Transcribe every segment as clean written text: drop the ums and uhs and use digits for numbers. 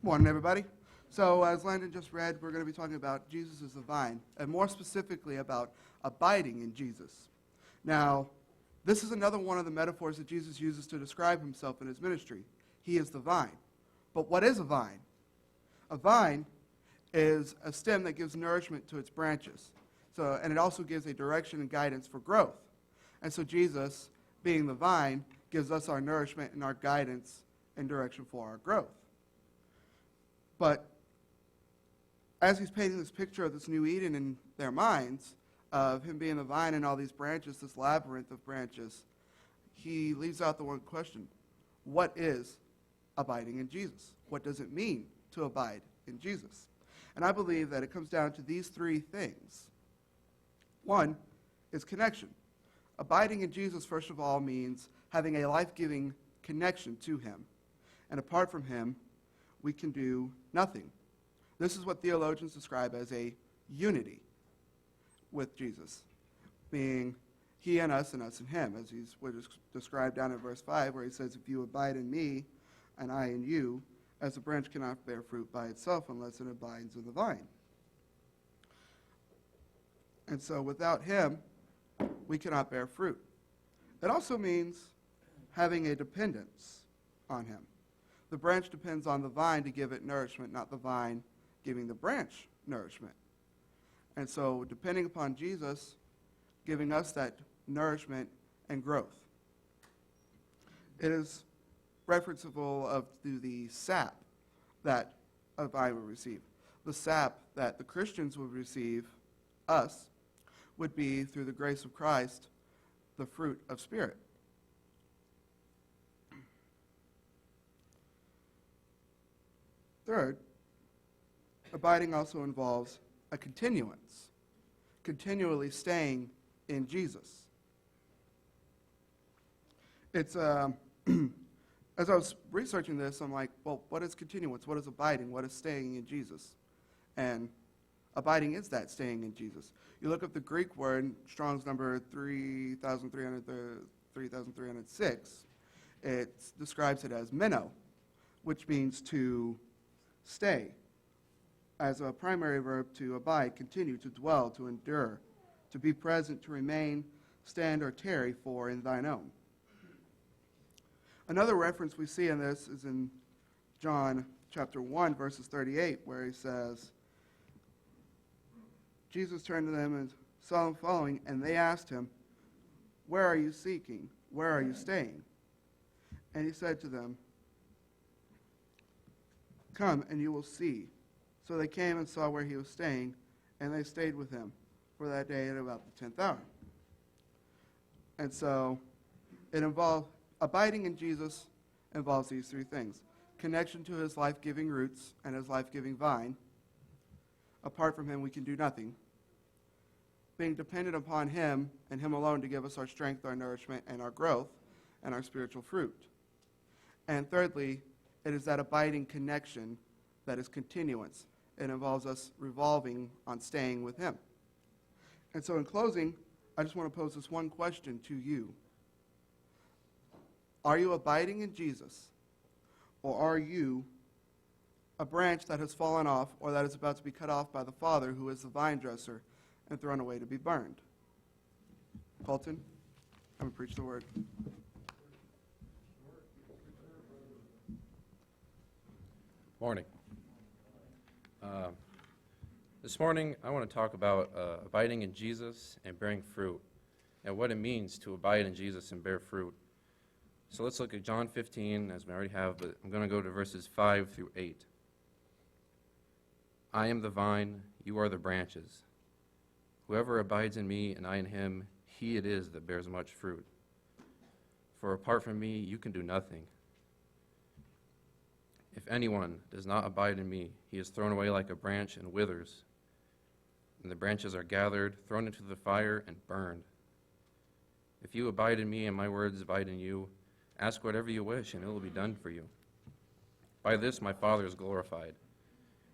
Morning, everybody. So as Landon just read, we're going to be talking about Jesus as the vine, and more specifically about abiding in Jesus. Now, this is another one of the metaphors that Jesus uses to describe himself in his ministry. He is the vine. But what is a vine? A vine is a stem that gives nourishment to its branches. And it also gives a direction and guidance for growth. And so Jesus, being the vine, gives us our nourishment and our guidance and direction for our growth. But as he's painting this picture of this new Eden in their minds, of him being the vine and all these branches, this labyrinth of branches, he leaves out the one question: what is abiding in Jesus? What does it mean to abide in Jesus? And I believe that it comes down to these three things. One is connection. Abiding in Jesus, first of all, means having a life-giving connection to him. And apart from him, we can do nothing. This is what theologians describe as a unity with Jesus, being he and us and him, as he's described down in verse 5, where he says, if you abide in me and I in you, as a branch cannot bear fruit by itself unless it abides in the vine. And so without him, we cannot bear fruit. It also means having a dependence on him. The branch depends on the vine to give it nourishment, not the vine giving the branch nourishment. And so depending upon Jesus, giving us that nourishment and growth. It is referenceable to the sap that a vine would receive. The sap that the Christians would receive, us, would be, through the grace of Christ, the fruit of Spirit. Third, abiding also involves a continuance, continually staying in Jesus. It's, as I was researching this, I'm like, well, what is continuance? What is abiding? What is staying in Jesus? And abiding is that, staying in Jesus. You look up the Greek word, Strong's number 3306, it describes it as meno, which means to stay, as a primary verb, to abide, continue, to dwell, to endure, to be present, to remain, stand, or tarry for in thine own. Another reference we see in this is in John chapter 1, verses 38, where he says, Jesus turned to them and saw them following, and they asked him, where are you seeking? Where are you staying? And he said to them, come and you will see. So they came and saw where he was staying, and they stayed with him for that day at about the 10th hour. And so it involved, abiding in Jesus involves these three things: connection to his life-giving roots and his life-giving vine. Apart from him, we can do nothing. Being dependent upon him and him alone to give us our strength, our nourishment, and our growth, and our spiritual fruit. And thirdly, it is that abiding connection that is continuance. It involves us revolving on staying with him. And so in closing, I just want to pose this one question to you. Are you abiding in Jesus? Or are you a branch that has fallen off or that is about to be cut off by the Father, who is the vine dresser, and thrown away to be burned? Colton, I'm going to preach the word. Morning. This morning, I want to talk about abiding in Jesus and bearing fruit, and what it means to abide in Jesus and bear fruit. So let's look at John 15, as we already have, but I'm going to go to verses 5 through 8. I am the vine, you are the branches. Whoever abides in me and I in him, he it is that bears much fruit. For apart from me, you can do nothing. If anyone does not abide in me, he is thrown away like a branch and withers. And the branches are gathered, thrown into the fire, and burned. If you abide in me and my words abide in you, ask whatever you wish, and it will be done for you. By this my Father is glorified,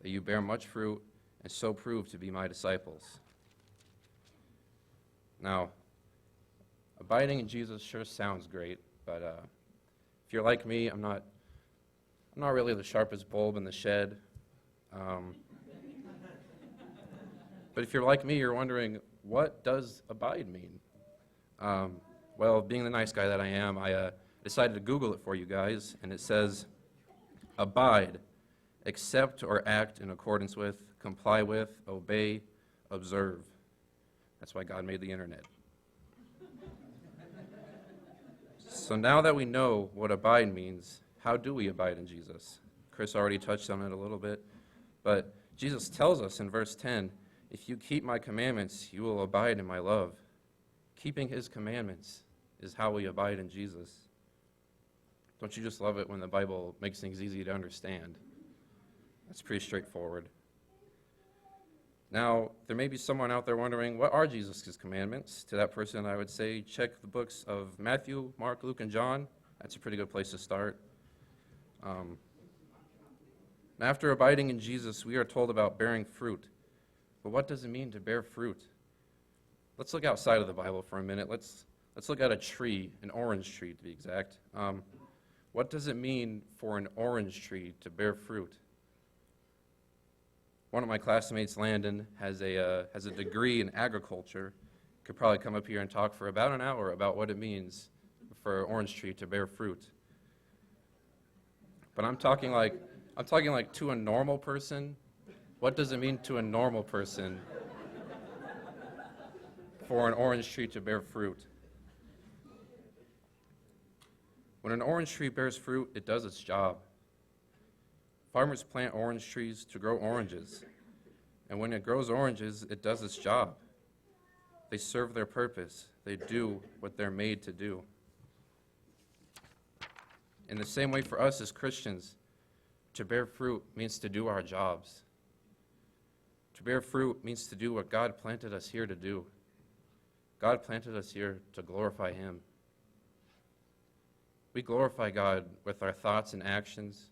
that you bear much fruit, and so prove to be my disciples. Now, abiding in Jesus sure sounds great, but if you're like me, I'm not I'm not really the sharpest bulb in the shed. But if you're like me, you're wondering, what does abide mean? Well, being the nice guy that I am, I decided to Google it for you guys, and it says, abide, accept or act in accordance with, comply with, obey, observe. That's why God made the internet. So now that we know what abide means, how do we abide in Jesus? Chris already touched on it a little bit, but Jesus tells us in verse 10, if you keep my commandments, you will abide in my love. Keeping his commandments is how we abide in Jesus. Don't you just love it when the Bible makes things easy to understand? That's pretty straightforward. Now, there may be someone out there wondering, what are Jesus' commandments? To that person, I would say, check the books of Matthew, Mark, Luke, and John. That's a pretty good place to start. After abiding in Jesus, we are told about bearing fruit. But what does it mean to bear fruit? Let's look outside of the Bible for a minute. Let's look at a tree, an orange tree to be exact. What does it mean for an orange tree to bear fruit? One of my classmates, Landon, has a degree in agriculture. Could probably come up here and talk for about an hour about what it means for an orange tree to bear fruit. But I'm talking like to a normal person. What does it mean to a normal person for an orange tree to bear fruit? When an orange tree bears fruit, it does its job. Farmers plant orange trees to grow oranges, and when it grows oranges, it does its job. They serve their purpose. They do what they're made to do. In the same way for us as Christians, to bear fruit means to do our jobs. To bear fruit means to do what God planted us here to do. God planted us here to glorify him. We glorify God with our thoughts and actions.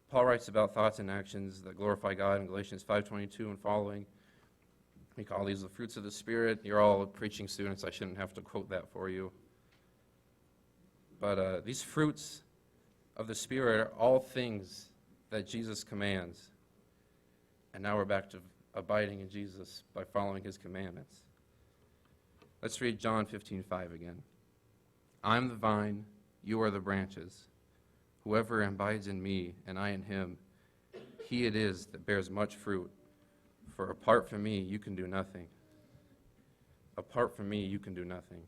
Paul writes about thoughts and actions that glorify God in Galatians 5:22 and following. We call these the fruits of the Spirit. You're all preaching students. I shouldn't have to quote that for you. But these fruits of the Spirit are all things that Jesus commands. And now we're back to abiding in Jesus by following his commandments. Let's read John 15:5 again. I'm the vine, you are the branches. Whoever abides in me and I in him, he it is that bears much fruit. For apart from me, you can do nothing. Apart from me, you can do nothing.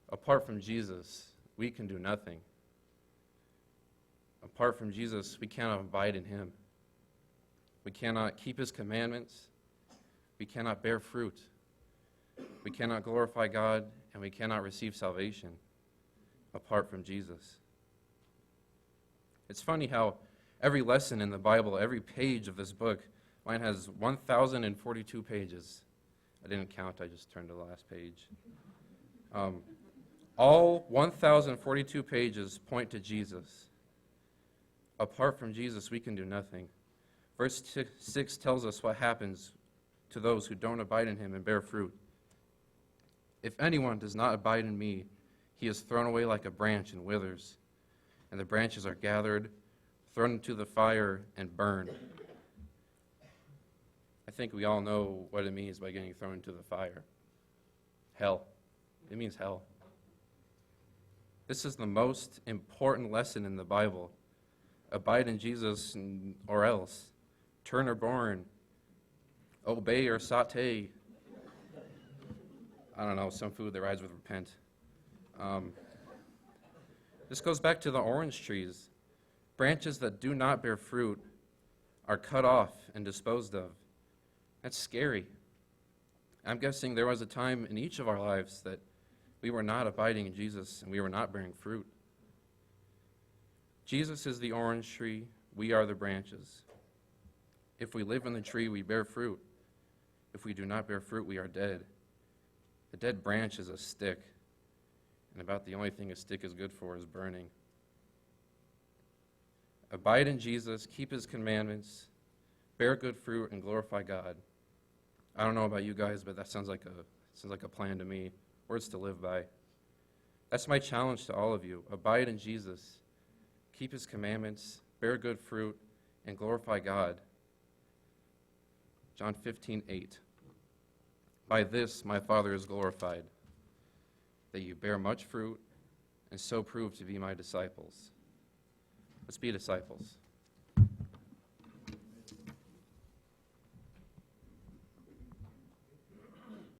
Apart from Jesus, we can do nothing. Apart from Jesus, we cannot abide in him. We cannot keep his commandments. We cannot bear fruit. We cannot glorify God, and we cannot receive salvation apart from Jesus. It's funny how every lesson in the Bible, every page of this book, mine has 1,042 pages. I didn't count, I just turned to the last page. All 1,042 pages point to Jesus. Apart from Jesus, we can do nothing. Verse 6 tells us what happens to those who don't abide in him and bear fruit. If anyone does not abide in me, he is thrown away like a branch and withers, and the branches are gathered, thrown into the fire, and burned. I think we all know what it means by getting thrown into the fire. Hell. It means hell. This is the most important lesson in the Bible. Abide in Jesus or else. Turn or burn. Obey or saute. I don't know, some food that rhymes with repent. This goes back to the orange trees. Branches that do not bear fruit are cut off and disposed of. That's scary. I'm guessing there was a time in each of our lives that we were not abiding in Jesus and we were not bearing fruit. Jesus is the orange tree, we are the branches. If we live in the tree, we bear fruit. If we do not bear fruit, we are dead. A dead branch is a stick, and about the only thing a stick is good for is burning. Abide in Jesus, keep his commandments, bear good fruit, and glorify God. I don't know about you guys, but that sounds like a plan to me. Words to live by. That's my challenge to all of you. Abide in Jesus. Keep his commandments. bear good fruit, and glorify God. John 15:8. By this my Father is glorified, that you bear much fruit and so prove to be my disciples. Let's be disciples.